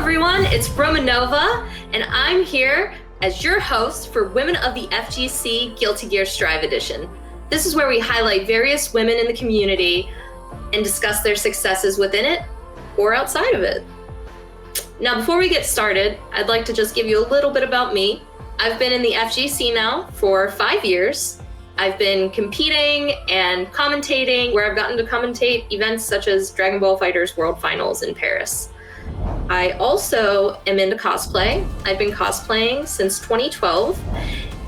everyone, it's Romanova, and I'm here as your host for Women of the FGC Guilty Gear Strive Edition. This is where we highlight various women in the community and discuss their successes within it or outside of it. Now, before we get started, I'd like to just give you a little bit about me. I've been in the FGC now for 5 years. I've been competing and commentating, where I've gotten to commentate events such as Dragon Ball FighterZ World Finals in Paris. I also am into cosplay. I've been cosplaying since 2012,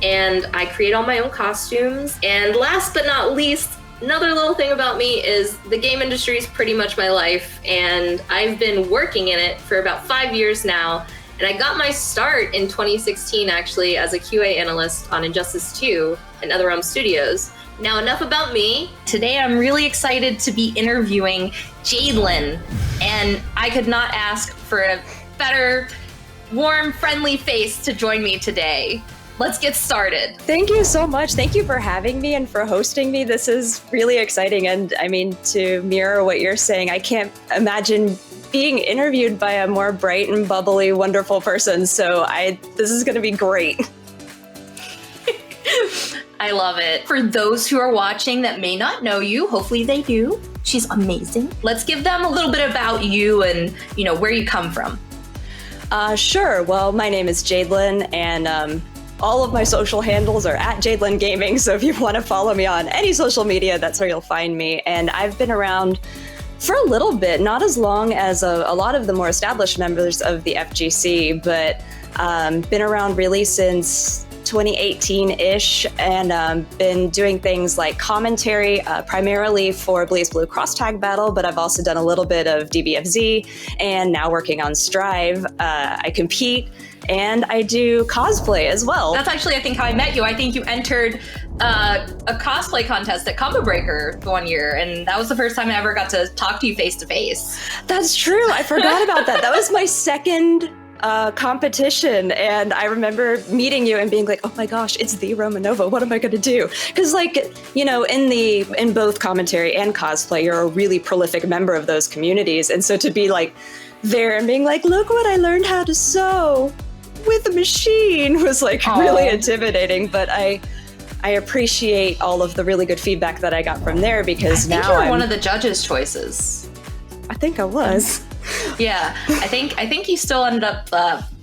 and I create all my own costumes. And last but not least, another little thing about me is the game industry is pretty much my life, and I've been working in it for about 5 years now. And I got my start in 2016, actually, as a QA analyst on Injustice 2 and NetherRealm Studios. Now, enough about me. Today, I'm really excited to be interviewing Jaidlyn, and I could not ask for a better, warm, friendly face to join me today. Let's get started. Thank you so much. Thank you for having me and for hosting me. This is really exciting. And I mean, to mirror what you're saying, I can't imagine being interviewed by a more bright and bubbly, wonderful person. So this is going to be great. I love it. For those who are watching that may not know you, hopefully they do. She's amazing. Let's give them a little bit about you and, where you come from. Sure. Well, my name is Jaidlyn, and all of my social handles are at Jaidlyn Gaming. So if you want to follow me on any social media, that's where you'll find me. And I've been around for a little bit, not as long as a lot of the more established members of the FGC, but been around really since 2018-ish, and been doing things like commentary, primarily for BlazBlue Cross Tag Battle, but I've also done a little bit of DBFZ, and now working on Strive. I compete, and I do cosplay as well. That's actually, I think, how I met you. I think you entered a cosplay contest at Combo Breaker one year, and that was the first time I ever got to talk to you face to face. That's true. I forgot about that. That was my second competition, and I remember meeting you and being like, oh my gosh, it's the Romanova, what am I gonna do? Because in both commentary and cosplay, you're a really prolific member of those communities, and so to be like there and being like, look what I learned how to sew with a machine was like really intimidating. But I appreciate all of the really good feedback that I got from there, because I think now you're one of the judges' choices. I think I was. Yeah, I think you still ended up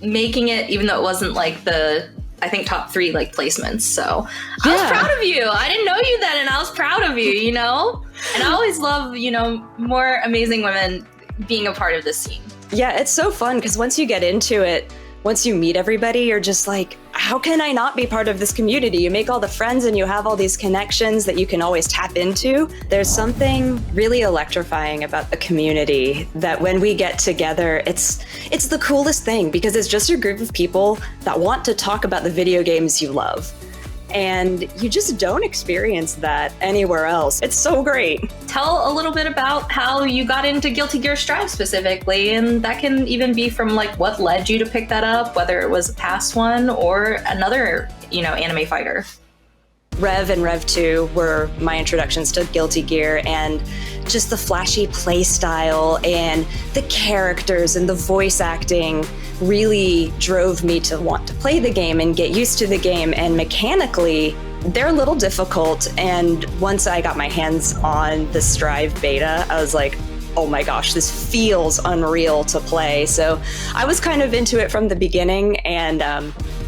making it, even though it wasn't like the, I think, top 3 placements. So I was proud of you. I didn't know you then, and I was proud of you, And I always love, more amazing women being a part of this scene. Yeah, it's so fun, because once you get into it, once you meet everybody, you're just like, how can I not be part of this community? You make all the friends and you have all these connections that you can always tap into. There's something really electrifying about the community that when we get together, it's the coolest thing, because it's just a group of people that want to talk about the video games you love. And you just don't experience that anywhere else. It's so great. Tell a little bit about how you got into Guilty Gear Strive specifically, and that can even be from what led you to pick that up, whether it was a past one or another, anime fighter. Rev and Rev 2 were my introductions to Guilty Gear, and just the flashy play style and the characters and the voice acting really drove me to want to play the game and get used to the game. And mechanically, they're a little difficult. And once I got my hands on the Strive beta, I was like, oh my gosh, this feels unreal to play. So I was kind of into it from the beginning. And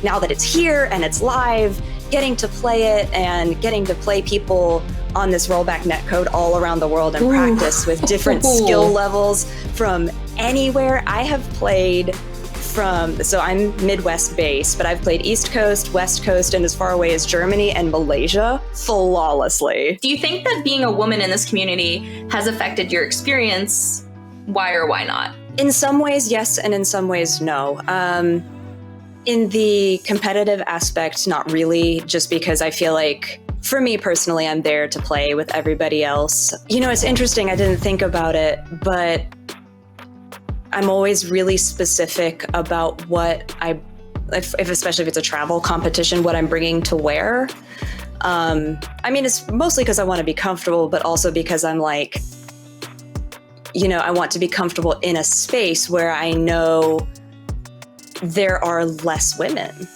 now that it's here and it's live, getting to play it and getting to play people on this rollback netcode all around the world and practice with different skill levels from anywhere. I have played so I'm Midwest based, but I've played East Coast, West Coast, and as far away as Germany and Malaysia flawlessly. Do you think that being a woman in this community has affected your experience? Why or why not? In some ways, yes, and in some ways, no. In the competitive aspect, not really, just because I feel like, for me personally, I'm there to play with everybody else. It's interesting, I didn't think about it, but I'm always really specific about what especially if it's a travel competition, what I'm bringing to wear. It's mostly because I want to be comfortable, but also because I'm like, I want to be comfortable in a space where I know there are less women.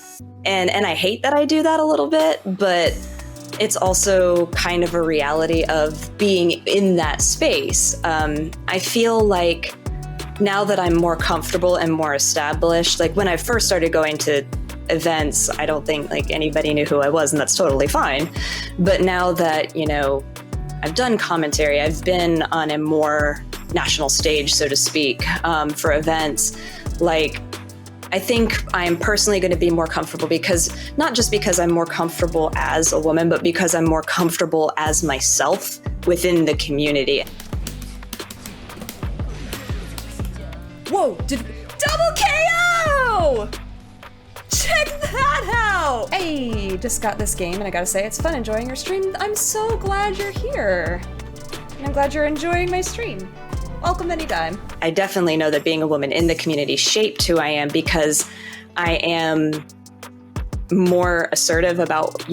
And I hate that I do that a little bit, but it's also kind of a reality of being in that space. I feel like now that I'm more comfortable and more established, like when I first started going to events, I don't think like anybody knew who I was, and that's totally fine. But now that, I've done commentary, I've been on a more national stage, so to speak, for events, like, I think I'm personally going to be more comfortable because, not just because I'm more comfortable as a woman, but because I'm more comfortable as myself within the community. Whoa, double KO! Check that out! Hey, just got this game and I gotta say, it's fun enjoying your stream. I'm so glad you're here. And I'm glad you're enjoying my stream. Welcome anytime. I definitely know that being a woman in the community shaped who I am because I am more assertive about,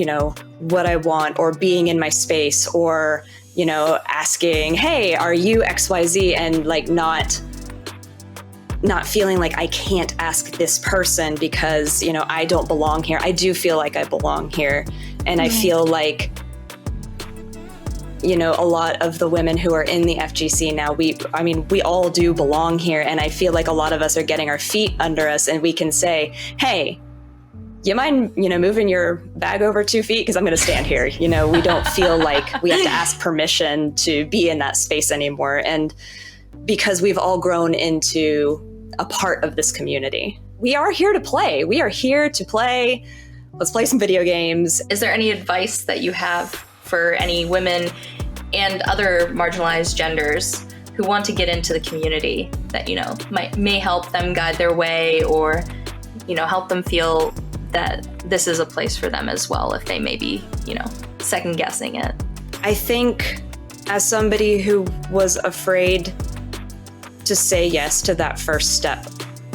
what I want, or being in my space, or, asking, hey, are you XYZ? And like not feeling like I can't ask this person because, I don't belong here. I do feel like I belong here. And I feel like, a lot of the women who are in the FGC now, we all do belong here. And I feel like a lot of us are getting our feet under us and we can say, hey, you mind, moving your bag over 2 feet? Because I'm going to stand here. We don't feel like we have to ask permission to be in that space anymore. And because we've all grown into a part of this community. We are here to play. We are here to play. Let's play some video games. Is there any advice that you have for any women and other marginalized genders who want to get into the community that, may help them guide their way, or, help them feel that this is a place for them as well if they may be, second guessing it? I think as somebody who was afraid to say yes to that first step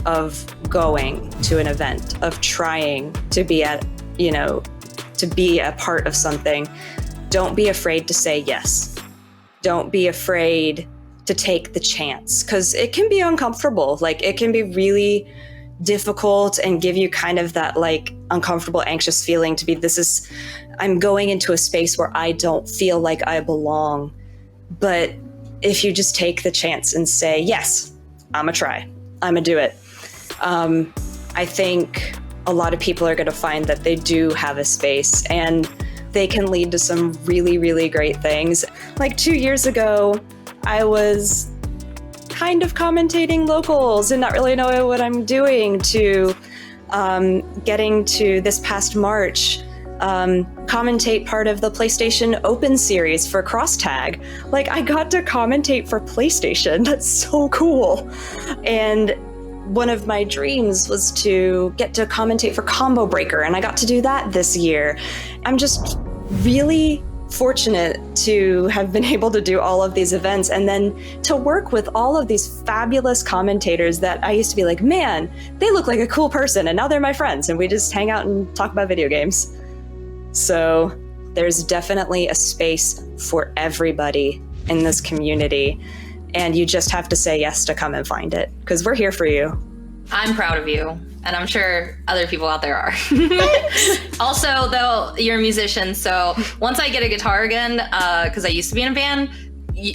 of going to an event, of trying to be to be a part of something, don't be afraid to say yes. Don't be afraid to take the chance, because it can be uncomfortable. Like, it can be really difficult and give you kind of that like uncomfortable, anxious feeling to be, I'm going into a space where I don't feel like I belong. But if you just take the chance and say, yes, I'm gonna try, I'm gonna do it. I think a lot of people are gonna find that they do have a space and they can lead to some really, really great things. Like 2 years ago, I was kind of commentating locals and not really knowing what I'm doing, to getting to this past March, commentate part of the PlayStation Open series for Crosstag. Like, I got to commentate for PlayStation. That's so cool. And one of my dreams was to get to commentate for Combo Breaker, and I got to do that this year. I'm just really fortunate to have been able to do all of these events, and then to work with all of these fabulous commentators that I used to be like, man, they look like a cool person, and now they're my friends, and we just hang out and talk about video games. So there's definitely a space for everybody in this community, and you just have to say yes to come and find it, because we're here for you. I'm proud of you, and I'm sure other people out there are. Also, though, you're a musician, so once I get a guitar again, because I used to be in a band,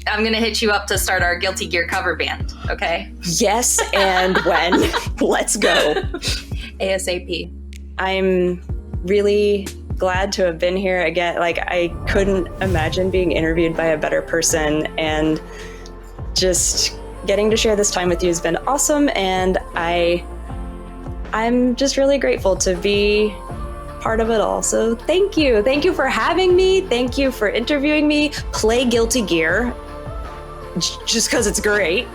I'm going to hit you up to start our Guilty Gear cover band, okay? Yes, and when? Let's go. ASAP. I'm really glad to have been here again. Like, I couldn't imagine being interviewed by a better person, and just getting to share this time with you has been awesome, and I'm just really grateful to be part of it all. So thank you. Thank you for having me. Thank you for interviewing me. Play Guilty Gear just because it's great.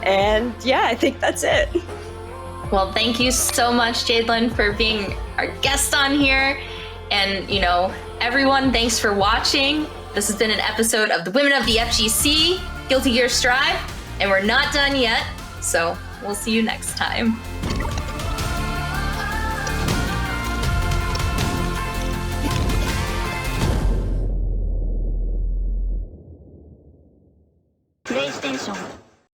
And yeah, I think that's it. Well, thank you so much, Jaidlyn, for being our guest on here. And, everyone, thanks for watching. This has been an episode of the Women of the FGC, Guilty Gear Strive, and we're not done yet, so we'll see you next time. プレイステーション